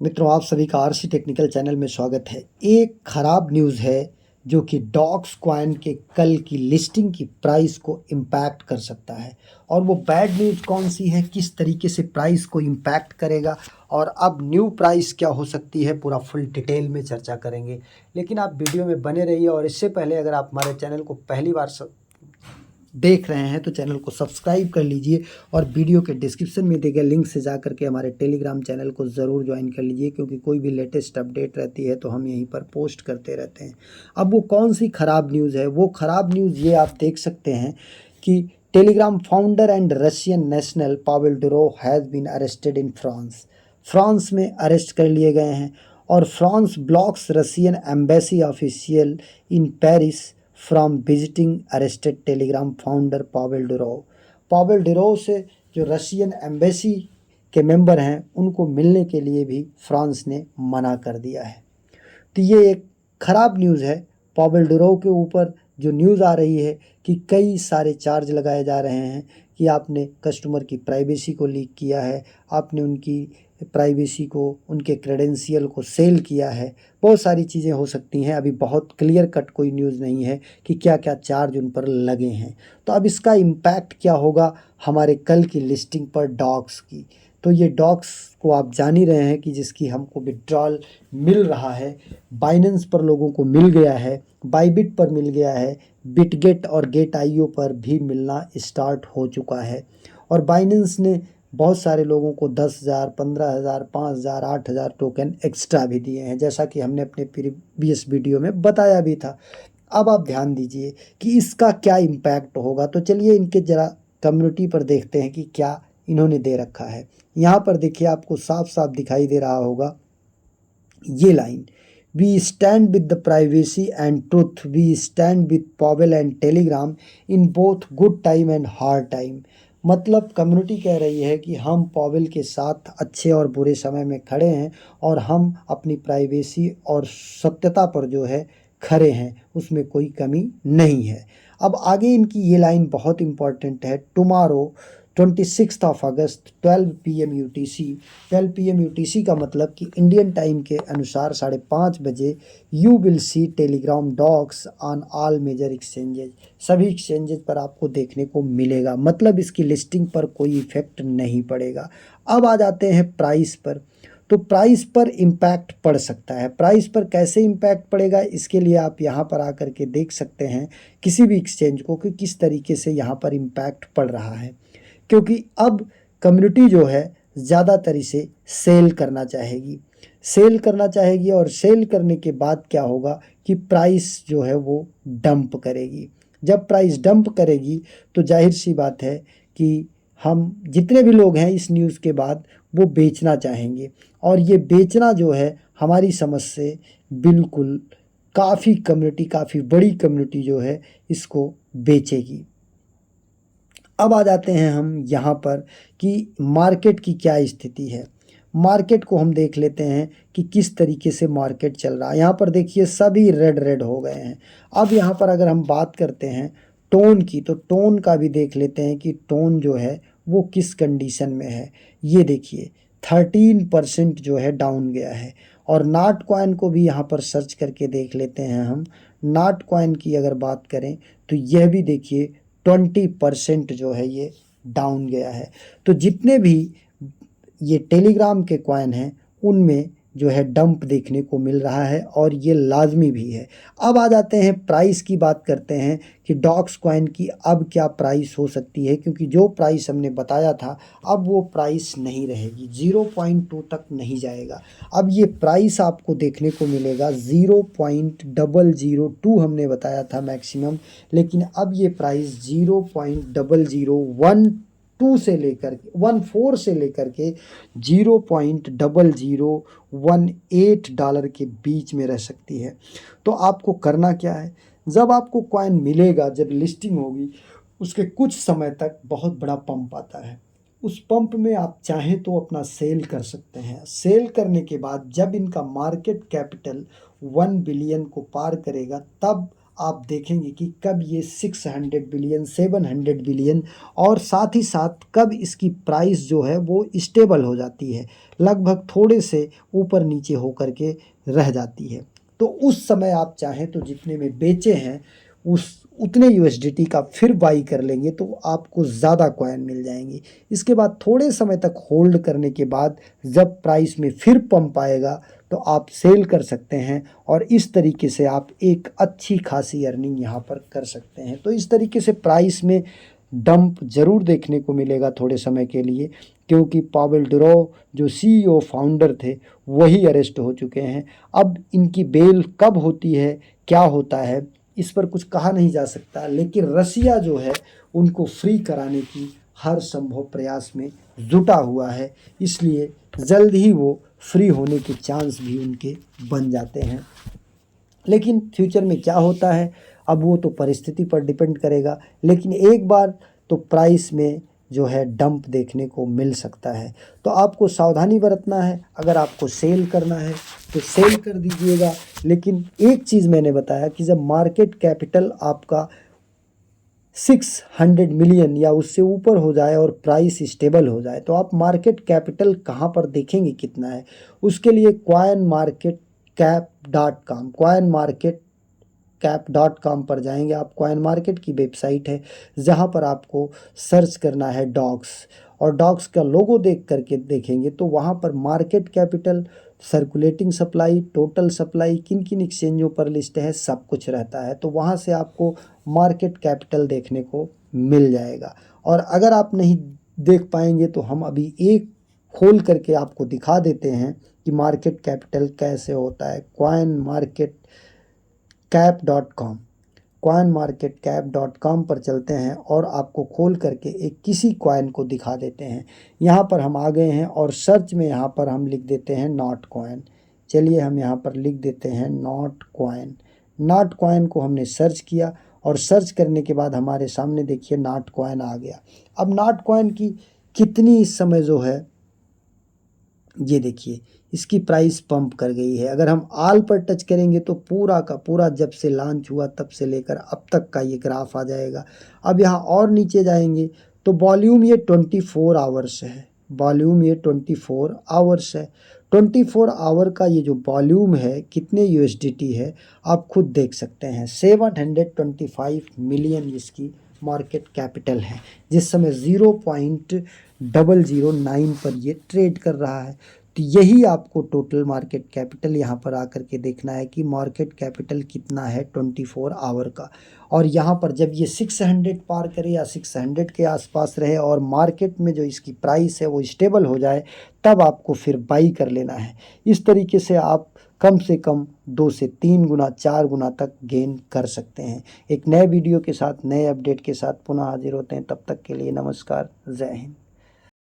मित्रों, आप सभी का आरसी टेक्निकल चैनल में स्वागत है। एक खराब न्यूज़ है जो कि डॉक्स कॉइन के कल की लिस्टिंग की प्राइस को इम्पैक्ट कर सकता है। और वो बैड न्यूज़ कौन सी है, किस तरीके से प्राइस को इम्पैक्ट करेगा और अब न्यू प्राइस क्या हो सकती है, पूरा फुल डिटेल में चर्चा करेंगे। लेकिन आप वीडियो में बने रहिए और इससे पहले अगर आप हमारे चैनल को पहली बार देख रहे हैं तो चैनल को सब्सक्राइब कर लीजिए और वीडियो के डिस्क्रिप्शन में दिए गए लिंक से जा करके हमारे टेलीग्राम चैनल को ज़रूर ज्वाइन कर लीजिए, क्योंकि कोई भी लेटेस्ट अपडेट रहती है तो हम यहीं पर पोस्ट करते रहते हैं। अब वो कौन सी ख़राब न्यूज़ है, वो ख़राब न्यूज़ ये आप देख सकते हैं कि Telegram founder and Russian national Pavel Durov has been arrested in France. France में अरेस्ट कर लिए गए हैं और France blocks Russian embassy official in Paris from visiting arrested Telegram founder Pavel Durov. Pavel Durov से जो रशियन एम्बेसी के member हैं उनको मिलने के लिए भी फ्रांस ने मना कर दिया है। तो ये एक ख़राब न्यूज़ है। पावेल डुरोव के ऊपर जो न्यूज़ आ रही है कि कई सारे चार्ज लगाए जा रहे हैं कि आपने कस्टमर की प्राइवेसी को लीक किया है, आपने उनकी प्राइवेसी को, उनके क्रेडेंशियल को सेल किया है। बहुत सारी चीज़ें हो सकती हैं। अभी बहुत क्लियर कट कोई न्यूज़ नहीं है कि क्या क्या चार्ज उन पर लगे हैं। तो अब इसका इम्पैक्ट क्या होगा हमारे कल की लिस्टिंग पर डॉक्स की। तो ये डॉक्स को आप जान ही रहे हैं कि जिसकी हमको विड्रॉल मिल रहा है, बाइनेंस पर लोगों को मिल गया है, बाइबिट पर मिल गया है, बिटगेट और गेट आईओ पर भी मिलना स्टार्ट हो चुका है। और बाइनेंस ने बहुत सारे लोगों को 10,000, 15,000, 5,000, 8,000 टोकन एक्स्ट्रा भी दिए हैं, जैसा कि हमने अपने प्रीवियस वीडियो में बताया भी था। अब आप ध्यान दीजिए कि इसका क्या इम्पैक्ट होगा। तो चलिए इनके ज़रा कम्युनिटी पर देखते हैं कि क्या इन्होंने दे रखा है। यहाँ पर देखिए, आपको साफ साफ दिखाई दे रहा होगा ये line, we stand with the privacy and truth, we stand with Pavel and Telegram in both good time and hard time. मतलब कम्युनिटी कह रही है कि हम पावेल के साथ अच्छे और बुरे समय में खड़े हैं और हम अपनी प्राइवेसी और सत्यता पर जो है खड़े हैं, उसमें कोई कमी नहीं है। अब आगे इनकी ये लाइन बहुत इंपॉर्टेंट है, टुमारो 26 अगस्त 12 PM UTC। 12 PM UTC का मतलब कि इंडियन टाइम के अनुसार 5:30 बजे you will see Telegram docs on all major exchanges. सभी एक्सचेंजेज पर आपको देखने को मिलेगा, मतलब इसकी लिस्टिंग पर कोई इफेक्ट नहीं पड़ेगा। अब आ जाते हैं प्राइस पर। तो प्राइस पर इम्पैक्ट पड़ सकता है। प्राइस पर कैसे इम्पैक्ट पड़ेगा, इसके लिए आप यहाँ पर आकर के देख सकते हैं किसी भी एक्सचेंज को कि किस तरीके से यहाँ पर इम्पैक्ट पड़ रहा है। क्योंकि अब कम्युनिटी जो है ज़्यादातर इसे सेल करना चाहेगी, सेल करना चाहेगी और सेल करने के बाद क्या होगा कि प्राइस जो है वो डंप करेगी। जब प्राइस डंप करेगी तो जाहिर सी बात है कि हम जितने भी लोग हैं इस न्यूज़ के बाद वो बेचना चाहेंगे, और ये बेचना जो है हमारी समझ से बिल्कुल काफ़ी कम्युनिटी, काफ़ी बड़ी कम्युनिटी जो है इसको बेचेगी। अब आ जाते हैं हम यहाँ पर कि मार्केट की क्या स्थिति है। मार्केट को हम देख लेते हैं कि किस तरीके से मार्केट चल रहा है। यहाँ पर देखिए सभी रेड रेड हो गए हैं। अब यहाँ पर अगर हम बात करते हैं टोन की, तो टोन का भी देख लेते हैं कि टोन जो है वो किस कंडीशन में है। ये देखिए 13% जो है डाउन गया है। और नाट कॉइन को भी यहाँ पर सर्च करके देख लेते हैं हम। नाट कॉइन की अगर बात करें तो यह भी देखिए 20% जो है ये डाउन गया है। तो जितने भी ये टेलीग्राम के कॉइन हैं उनमें जो है डंप देखने को मिल रहा है, और ये लाजमी भी है। अब आ जाते हैं प्राइस की बात करते हैं कि डॉक्स कॉइन की अब क्या प्राइस हो सकती है, क्योंकि जो प्राइस हमने बताया था अब वो प्राइस नहीं रहेगी, 0.2 तक नहीं जाएगा। अब ये प्राइस आपको देखने को मिलेगा 0.002 हमने बताया था मैक्सिमम, लेकिन अब ये प्राइस 0.0012 से लेकर के 14 से लेकर के 0.0018 के बीच में रह सकती है। तो आपको करना क्या है, जब आपको कॉइन मिलेगा, जब लिस्टिंग होगी उसके कुछ समय तक बहुत बड़ा पंप आता है। उस पंप में आप चाहें तो अपना सेल कर सकते हैं। सेल करने के बाद जब इनका मार्केट कैपिटल 1 बिलियन को पार करेगा तब आप देखेंगे कि कब ये 600 बिलियन 700 बिलियन और साथ ही साथ कब इसकी प्राइस जो है वो स्टेबल हो जाती है, लगभग थोड़े से ऊपर नीचे होकर के रह जाती है। तो उस समय आप चाहें तो जितने में बेचे हैं उस उतने यूएसडीटी का फिर बाई कर लेंगे तो आपको ज़्यादा कॉइन मिल जाएंगे। इसके बाद थोड़े समय तक होल्ड करने के बाद जब प्राइस में फिर पंप आएगा तो आप सेल कर सकते हैं और इस तरीके से आप एक अच्छी खासी अर्निंग यहाँ पर कर सकते हैं। तो इस तरीके से प्राइस में डंप ज़रूर देखने को मिलेगा थोड़े समय के लिए, क्योंकि पावेल डुरो जो सीईओ फाउंडर थे वही अरेस्ट हो चुके हैं। अब इनकी बेल कब होती है, क्या होता है, इस पर कुछ कहा नहीं जा सकता, लेकिन रसिया जो है उनको फ्री कराने की हर संभव प्रयास में जुटा हुआ है, इसलिए जल्द ही वो फ्री होने के चांस भी उनके बन जाते हैं। लेकिन फ्यूचर में क्या होता है अब वो तो परिस्थिति पर डिपेंड करेगा, लेकिन एक बार तो प्राइस में जो है डंप देखने को मिल सकता है। तो आपको सावधानी बरतना है, अगर आपको सेल करना है तो सेल कर दीजिएगा। लेकिन एक चीज़ मैंने बताया कि जब मार्केट कैपिटल आपका 600 मिलियन या उससे ऊपर हो जाए और प्राइस स्टेबल हो जाए तो आप मार्केट कैपिटल कहाँ पर देखेंगे कितना है, उसके लिए coinmarketcap.com पर जाएंगे आप। कॉइन मार्केट की वेबसाइट है जहाँ पर आपको सर्च करना है डॉक्स, और डॉक्स का लोगो देख करके देखेंगे तो वहाँ पर market capital, circulating supply, total supply, किन किन एक्सचेंजों पर लिस्ट है, सब कुछ रहता है। तो वहाँ से आपको मार्केट कैपिटल देखने को मिल जाएगा। और अगर आप नहीं देख पाएंगे तो हम अभी एक खोल करके आपको दिखा देते हैं कि मार्केट कैपिटल कैसे होता है। coinmarketcap.com पर चलते हैं और आपको खोल करके एक किसी कॉइन को दिखा देते हैं। यहाँ पर हम आ गए हैं और सर्च में यहाँ पर हम लिख देते हैं नॉट कॉइन। चलिए हम यहाँ पर लिख देते हैं नॉट कॉइन। नॉट कॉइन को हमने सर्च किया और सर्च करने के बाद हमारे सामने देखिए नॉट कॉइन आ गया। अब नॉट कॉइन की कितनी इस समय जो है ये देखिए इसकी प्राइस पंप कर गई है। अगर हम आल पर टच करेंगे तो पूरा का पूरा जब से लॉन्च हुआ तब से लेकर अब तक का ये ग्राफ आ जाएगा। अब यहाँ और नीचे जाएंगे तो वॉल्यूम ये 24 आवर्स है, वॉल्यूम ये 24 आवर्स है। 24 आवर का ये जो वॉल्यूम है कितने यूएसडीटी है आप खुद देख सकते हैं। 725 मिलियन इसकी मार्केट कैपिटल है, जिस समय 0.009 पर ये ट्रेड कर रहा है। तो यही आपको टोटल मार्केट कैपिटल यहाँ पर आकर के देखना है कि मार्केट कैपिटल कितना है 24 आवर का। और यहाँ पर जब ये 600 पार करे या 600 के आसपास रहे और मार्केट में जो इसकी प्राइस है वो स्टेबल हो जाए तब आपको फिर बाई कर लेना है। इस तरीके से आप कम से कम 2 से 3 गुना 4 गुना तक गेन कर सकते हैं। एक नए वीडियो के साथ नए अपडेट के साथ पुनः हाजिर होते हैं, तब तक के लिए नमस्कार, जय हिंद।